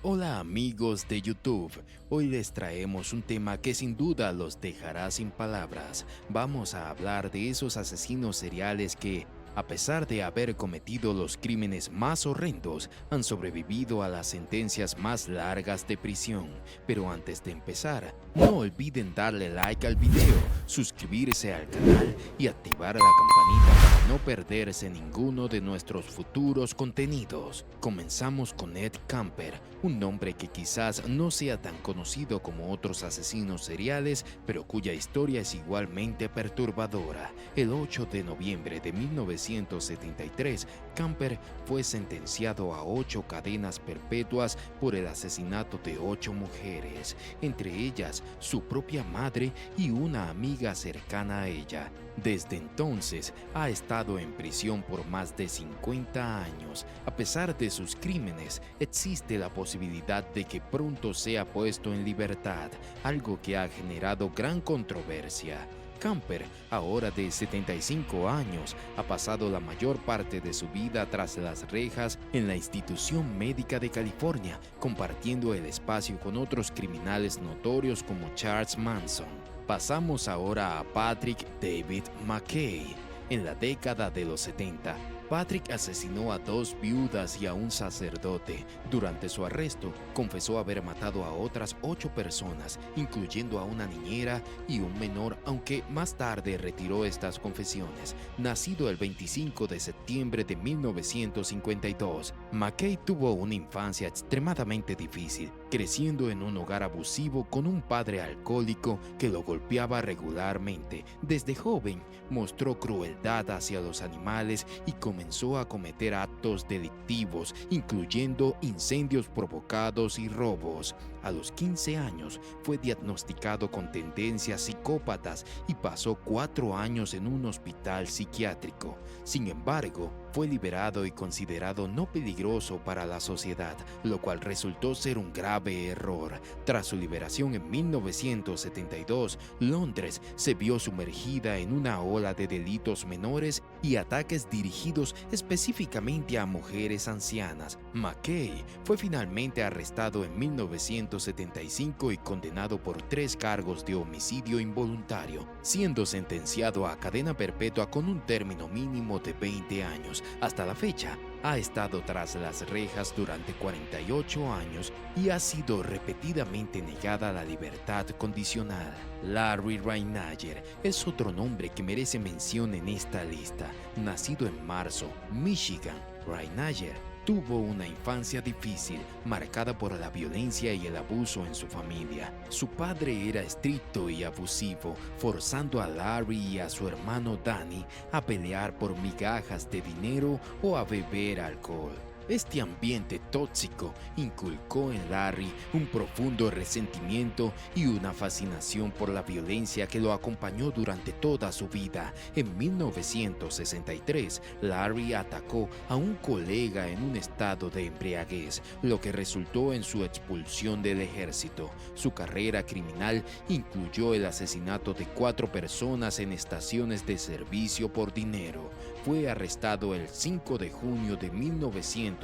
Hola amigos de YouTube, hoy les traemos un tema que sin duda los dejará sin palabras. Vamos a hablar de esos asesinos seriales que, a pesar de haber cometido los crímenes más horrendos, han sobrevivido a las sentencias más largas de prisión. Pero antes de empezar, no olviden darle like al video, suscribirse al canal y activar la campanita para no perderse ninguno de nuestros futuros contenidos. Comenzamos con Ed Kemper, un nombre que quizás no sea tan conocido como otros asesinos seriales, pero cuya historia es igualmente perturbadora. El 8 de noviembre de 1973, Kemper fue sentenciado a 8 cadenas perpetuas por el asesinato de 8 mujeres, entre ellas su propia madre y una amiga cercana a ella. Desde entonces ha estado en prisión por más de 50 años. A pesar de sus crímenes, existe la posibilidad de que pronto sea puesto en libertad, algo que ha generado gran controversia. Kemper, ahora de 75 años, ha pasado la mayor parte de su vida tras las rejas en la institución médica de California, compartiendo el espacio con otros criminales notorios como Charles Manson. Pasamos ahora a Patrick David McKay. En la década de los 70, Patrick asesinó a 2 viudas y a un sacerdote. Durante su arresto, confesó haber matado a otras 8 personas, incluyendo a una niñera y un menor, aunque más tarde retiró estas confesiones. Nacido el 25 de septiembre de 1952, McKay tuvo una infancia extremadamente difícil, creciendo en un hogar abusivo con un padre alcohólico que lo golpeaba regularmente. Desde joven, mostró crueldad hacia los animales y comenzó a cometer actos delictivos, incluyendo incendios provocados y robos. A los 15 años fue diagnosticado con tendencias psicópatas y pasó 4 años en un hospital psiquiátrico. Sin embargo, fue liberado y considerado no peligroso para la sociedad, lo cual resultó ser un grave error. Tras su liberación en 1972, Londres se vio sumergida en una ola de delitos menores y ataques dirigidos específicamente a mujeres ancianas. McKay fue finalmente arrestado en 1975 y condenado por 3 cargos de homicidio involuntario, siendo sentenciado a cadena perpetua con un término mínimo de 20 años. Hasta la fecha, ha estado tras las rejas durante 48 años y ha sido repetidamente negada la libertad condicional. Larry Rhinelander es otro nombre que merece mención en esta lista. Nacido en Marshall, Michigan, Rhinelander tuvo una infancia difícil, marcada por la violencia y el abuso en su familia. Su padre era estricto y abusivo, forzando a Larry y a su hermano Danny a pelear por migajas de dinero o a beber alcohol. Este ambiente tóxico inculcó en Larry un profundo resentimiento y una fascinación por la violencia que lo acompañó durante toda su vida. En 1963, Larry atacó a un colega en un estado de embriaguez, lo que resultó en su expulsión del ejército. Su carrera criminal incluyó el asesinato de 4 personas en estaciones de servicio por dinero. Fue arrestado el 5 de junio de 1964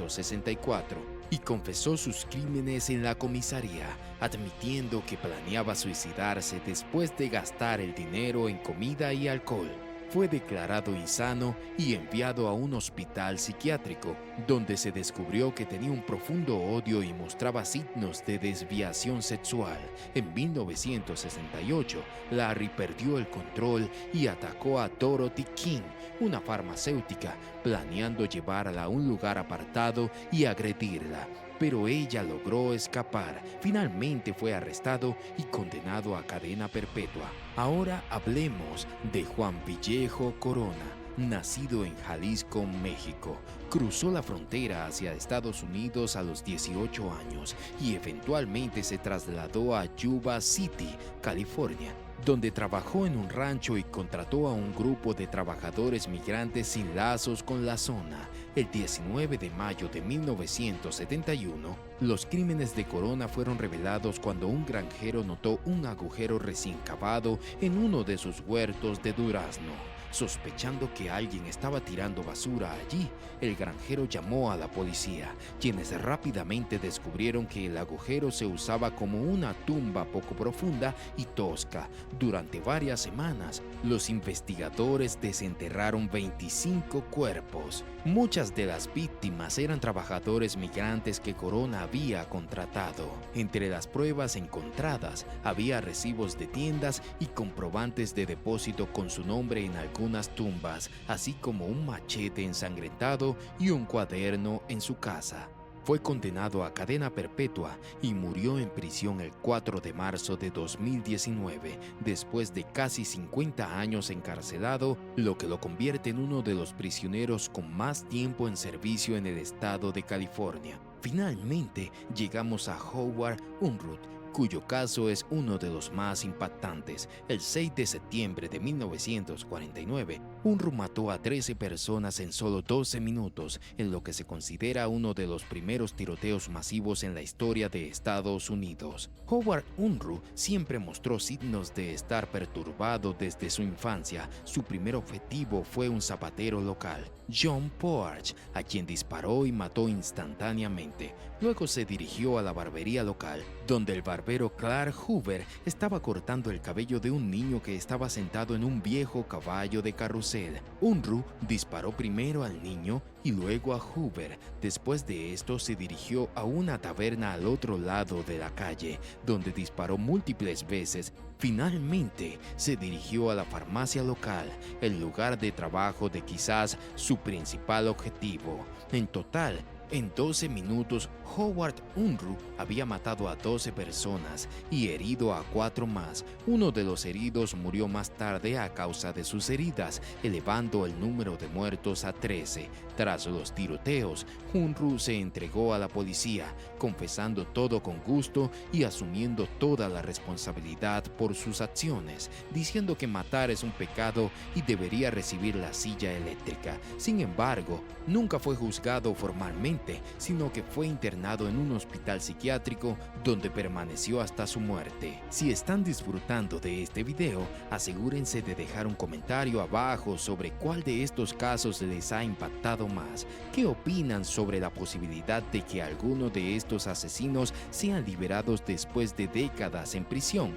y confesó sus crímenes en la comisaría, admitiendo que planeaba suicidarse después de gastar el dinero en comida y alcohol. Fue declarado insano y enviado a un hospital psiquiátrico, donde se descubrió que tenía un profundo odio y mostraba signos de desviación sexual. En 1968, Larry perdió el control y atacó a Dorothy King, una farmacéutica, planeando llevarla a un lugar apartado y agredirla. Pero ella logró escapar. Finalmente fue arrestado y condenado a cadena perpetua. Ahora hablemos de Juan Vallejo Corona. Nacido en Jalisco, México, cruzó la frontera hacia Estados Unidos a los 18 años y eventualmente se trasladó a Yuba City, California, donde trabajó en un rancho y contrató a un grupo de trabajadores migrantes sin lazos con la zona. El 19 de mayo de 1971, los crímenes de Corona fueron revelados cuando un granjero notó un agujero recién cavado en uno de sus huertos de durazno. Sospechando que alguien estaba tirando basura allí, el granjero llamó a la policía, quienes rápidamente descubrieron que el agujero se usaba como una tumba poco profunda y tosca. Durante varias semanas, los investigadores desenterraron 25 cuerpos. Muchas de las víctimas eran trabajadores migrantes que Corona había contratado. Entre las pruebas encontradas había recibos de tiendas y comprobantes de depósito con su nombre en algunas tumbas, así como un machete ensangrentado y un cuaderno en su casa. Fue condenado a cadena perpetua y murió en prisión el 4 de marzo de 2019, después de casi 50 años encarcelado, lo que lo convierte en uno de los prisioneros con más tiempo en servicio en el estado de California. Finalmente, llegamos a Howard Unruh, cuyo caso es uno de los más impactantes. El 6 de septiembre de 1949, Unruh mató a 13 personas en solo 12 minutos, en lo que se considera uno de los primeros tiroteos masivos en la historia de Estados Unidos. Howard Unruh siempre mostró signos de estar perturbado desde su infancia. Su primer objetivo fue un zapatero local, John Poarch, a quien disparó y mató instantáneamente. Luego se dirigió a la barbería local, donde el barbero Clark Hoover estaba cortando el cabello de un niño que estaba sentado en un viejo caballo de carrusel. Unruh disparó primero al niño y luego a Hoover. Después de esto se dirigió a una taberna al otro lado de la calle, donde disparó múltiples veces. Finalmente se dirigió a la farmacia local, el lugar de trabajo de quizás su principal objetivo. En total, en 12 minutos, Howard Unruh había matado a 12 personas y herido a 4 más. Uno de los heridos murió más tarde a causa de sus heridas, elevando el número de muertos a 13. Tras los tiroteos, Unruh se entregó a la policía, confesando todo con gusto y asumiendo toda la responsabilidad por sus acciones, diciendo que matar es un pecado y debería recibir la silla eléctrica. Sin embargo, nunca fue juzgado formalmente, sino que fue internado en un hospital psiquiátrico donde permaneció hasta su muerte. Si están disfrutando de este video, asegúrense de dejar un comentario abajo sobre cuál de estos casos les ha impactado más. ¿Qué opinan sobre la posibilidad de que alguno de estos asesinos sean liberados después de décadas en prisión?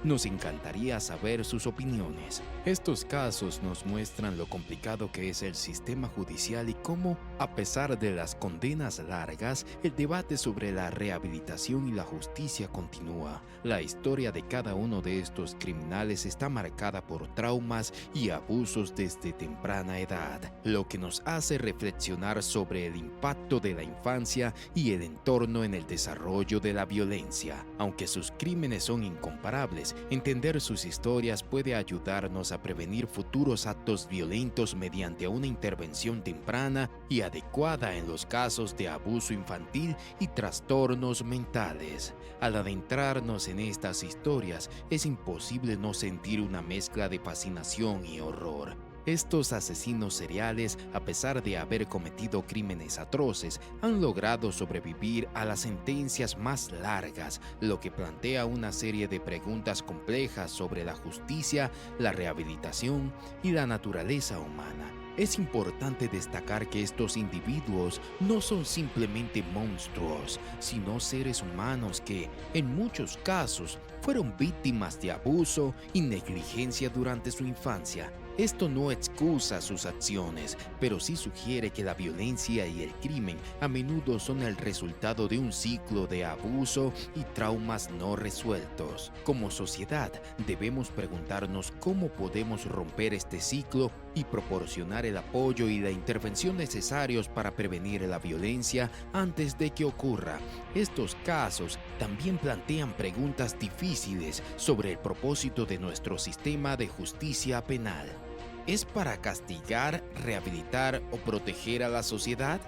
Nos encantaría saber sus opiniones. Estos casos nos muestran lo complicado que es el sistema judicial y cómo, a pesar de las condenas largas, el debate sobre la rehabilitación y la justicia continúa. La historia de cada uno de estos criminales está marcada por traumas y abusos desde temprana edad, lo que nos hace reflexionar sobre el impacto de la infancia y el entorno en el desarrollo de la violencia. Aunque sus crímenes son incomparables, entender sus historias puede ayudarnos a prevenir futuros actos violentos mediante una intervención temprana y adecuada en los casos de abuso infantil y trastornos mentales. Al adentrarnos en estas historias, es imposible no sentir una mezcla de fascinación y horror. Estos asesinos seriales, a pesar de haber cometido crímenes atroces, han logrado sobrevivir a las sentencias más largas, lo que plantea una serie de preguntas complejas sobre la justicia, la rehabilitación y la naturaleza humana. Es importante destacar que estos individuos no son simplemente monstruos, sino seres humanos que, en muchos casos, fueron víctimas de abuso y negligencia durante su infancia. Esto no excusa sus acciones, pero sí sugiere que la violencia y el crimen a menudo son el resultado de un ciclo de abuso y traumas no resueltos. Como sociedad, debemos preguntarnos cómo podemos romper este ciclo y proporcionar el apoyo y la intervención necesarios para prevenir la violencia antes de que ocurra. Estos casos también plantean preguntas difíciles sobre el propósito de nuestro sistema de justicia penal. ¿Es para castigar, rehabilitar o proteger a la sociedad?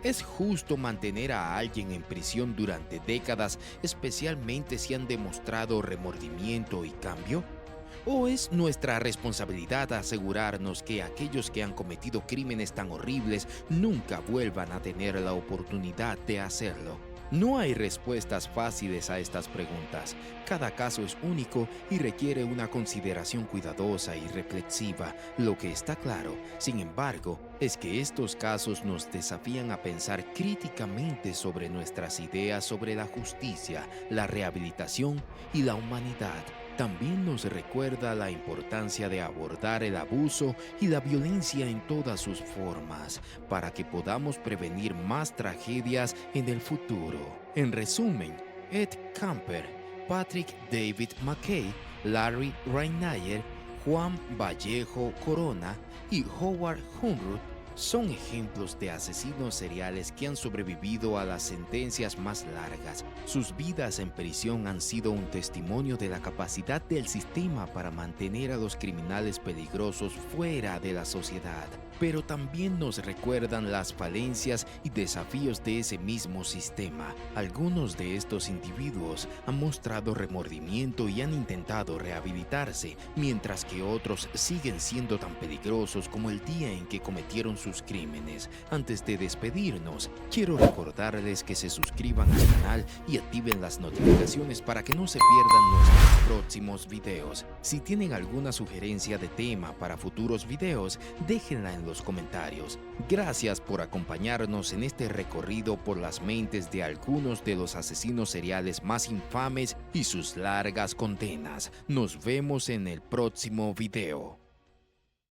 ¿Es justo mantener a alguien en prisión durante décadas, especialmente si han demostrado remordimiento y cambio? ¿O es nuestra responsabilidad asegurarnos que aquellos que han cometido crímenes tan horribles nunca vuelvan a tener la oportunidad de hacerlo? No hay respuestas fáciles a estas preguntas. Cada caso es único y requiere una consideración cuidadosa y reflexiva. Lo que está claro, sin embargo, es que estos casos nos desafían a pensar críticamente sobre nuestras ideas sobre la justicia, la rehabilitación y la humanidad. También nos recuerda la importancia de abordar el abuso y la violencia en todas sus formas, para que podamos prevenir más tragedias en el futuro. En resumen, Ed Camper, Patrick David McKay, Larry Reinnayer, Juan Vallejo Corona y Howard Hunruth son ejemplos de asesinos seriales que han sobrevivido a las sentencias más largas. Sus vidas en prisión han sido un testimonio de la capacidad del sistema para mantener a los criminales peligrosos fuera de la sociedad. Pero también nos recuerdan las falencias y desafíos de ese mismo sistema. Algunos de estos individuos han mostrado remordimiento y han intentado rehabilitarse, mientras que otros siguen siendo tan peligrosos como el día en que cometieron sus crímenes. Antes de despedirnos, quiero recordarles que se suscriban al canal y activen las notificaciones para que no se pierdan nuestros próximos videos. Si tienen alguna sugerencia de tema para futuros videos, déjenla en los comentarios. Gracias por acompañarnos en este recorrido por las mentes de algunos de los asesinos seriales más infames y sus largas condenas. Nos vemos en el próximo video.